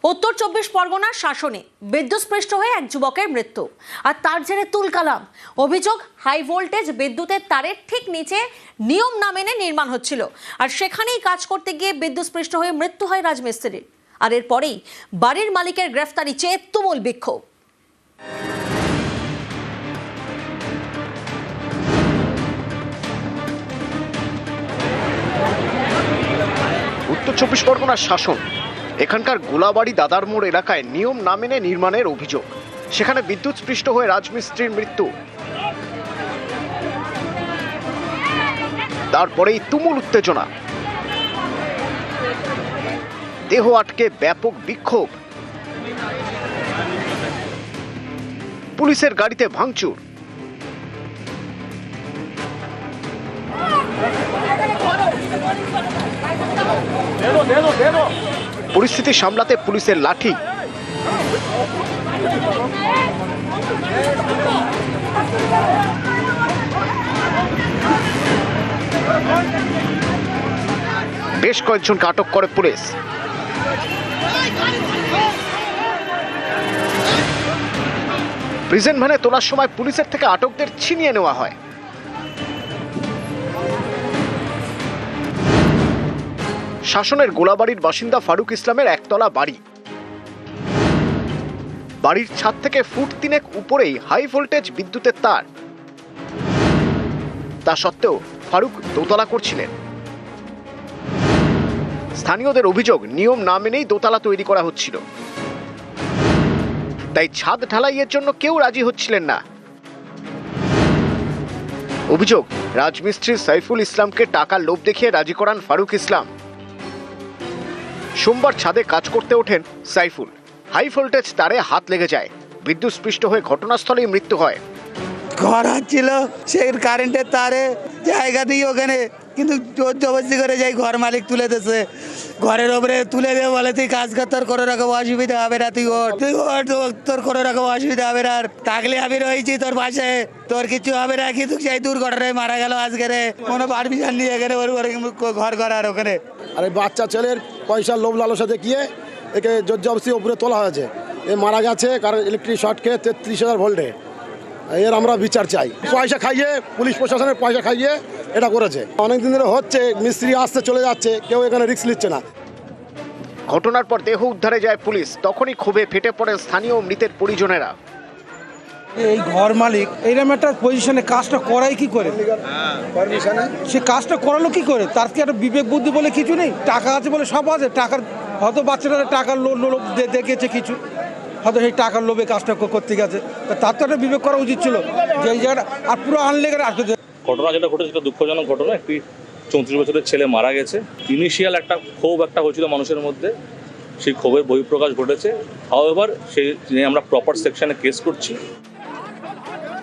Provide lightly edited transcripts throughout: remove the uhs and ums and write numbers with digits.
উত্তর ২৪ পরগনার শাসনে বিদ্যুৎস্পৃষ্ট হয়ে এক যুবকের মৃত্যু, আর তার জেরে তুলকালাম। অভিযোগ, হাই ভোল্টেজ বিদ্যুতের তারের ঠিক নিচে নিয়ম না মেনে নির্মাণ হচ্ছিল, আর সেখানেই কাজ করতে গিয়ে বিদ্যুৎস্পৃষ্ট হয়ে মৃত্যু হয় রাজমিস্ত্রির। আর এরপরেই বাড়ির মালিকের গ্রেফতারি চেয়ে তুমুল বিক্ষোভ। উত্তর ২৪ পরগনার শাসন। এখানকার গোলাবাড়ি দাদার মোড় এলাকায় নিয়ম না মেনে নির্মাণের অভিযোগ, সেখানে বিদ্যুৎস্পৃষ্ট হয়ে রাজমিস্ত্রির মৃত্যু। তারপরেই তুমুল উত্তেজনা, দেহ আটকে ব্যাপক বিক্ষোভ, পুলিশের গাড়িতে ভাঙচুর। পরিস্থিতি সামলাতে পুলিশের লাঠি, বেশ কয়েকজনকে আটক করে পুলিশ। প্রিজন ভ্যানে তোলার সময় পুলিশের থেকে আটকদের ছিনিয়ে নেওয়া হয়। শাসনের গোলাবাড়ির বাসিন্দা ফারুক ইসলামের একতলা বাড়ি। বাড়ির ছাদ থেকে ফুট ৩ উপরেই হাই ভোল্টেজ বিদ্যুতের তার। তা সত্ত্বেও ফারুক দোতলা করছিলেন। স্থানীয়দের অভিযোগ, নিয়ম না মেনেই দোতলা তৈরি করা হচ্ছিল, তাই ছাদ ঢালাইয়ের জন্য কেউ রাজি হচ্ছিলেন না। অভিযোগ, রাজমিস্ত্রি সাইফুল ইসলামকে টাকার লোভ দেখিয়ে রাজি করান ফারুক ইসলাম। সোমবার ছাদে কাজ করতে ওঠেন সাইফুল। হাই ভোল্টেজ তারে হাত লেগে যায়, বিদ্যুৎস্পৃষ্ট হয়ে ঘটনাস্থলেই মৃত্যু হয়। ঘর হচ্ছিল, সে কারেন্টের তারে জায়গা দিয়ে ওখানে, কিন্তু জোর জবরদস্তি করে যাই ঘর মালিক তুলে দিয়েছে। ঘরের ওপরে তুলে দিয়ে বলে, তুই কাজ কর, তোর কোনো রকম অসুবিধা হবে না, তুই তোর কোনো রকম অসুবিধা হবে না, আর থাকলে আমি রয়েছি তোর পাশে, তোর কিছু হবে না। কিন্তু সেই দুর্ঘটনায় মারা গেল আজকে, কোনো পারমিশন নিয়ে এখানে ঘর করার ওখানে। আর এই বাচ্চা ছেলের পয়সার লোভ লালসা দেখিয়ে একে জোর জবরদস্তি উপরে তোলা হয়েছে। এ মারা গেছে কারণ ইলেকট্রিক শর্ট খেয়ে ৩৩,০০০ ভোল্টে। এর আমরা বিচার চাই। পয়সা খাইয়ে, পুলিশ প্রশাসনের পয়সা খাইয়ে এটা করেছে। অনেকদিন ধরে হচ্ছে, মিস্ত্রি আসতে চলে যাচ্ছে, কেউ এখানে রিস্ক নিচ্ছে না। ঘটনার পর দেহ উদ্ধারে যায় পুলিশ, তখনই ক্ষোভে ফেটে পড়ে স্থানীয় মৃতের পরিজনেরা। এই ঘর মালিক এইরকম একটা পজিশনে কাজটা করাই কি করে? সে কাজটা করালো কি করে? তার কি একটা বিবেক বুদ্ধি বলে কিছু নেই? টাকা আছে বলে সব আছে, টাকার হয়তো বাচ্চারা টাকার লোভ দেখেছে কিছু, হয়তো সেই টাকার লোভে কাজটা করতে গেছে। তার তো একটা বিবেক করা উচিত ছিল যে এই জায়গাটা আর পুরো আনলেগের আসবে। ঘটনা যেটা ঘটেছে সেটা দুঃখজনক ঘটনা। একটি 34 বছরের ছেলে মারা গেছে। ইনিশিয়াল একটা ক্ষোভ হয়েছিল মানুষের মধ্যে, সেই ক্ষোভের বহিঃপ্রকাশ ঘটেছে। হাউএভার সেই নিয়ে আমরা প্রপার সেকশনে কেস করছি।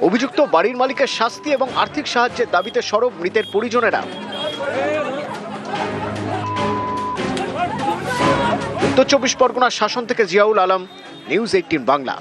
অভিযুক্ত বাড়ির মালিকের শাস্তি এবং আর্থিক সাহায্যের দাবিতে সরব মৃতের পরিজনেরা। উত্তর ২৪ পরগনার শাসন থেকে জিয়াউল আলম, নিউজ 18 বাংলা।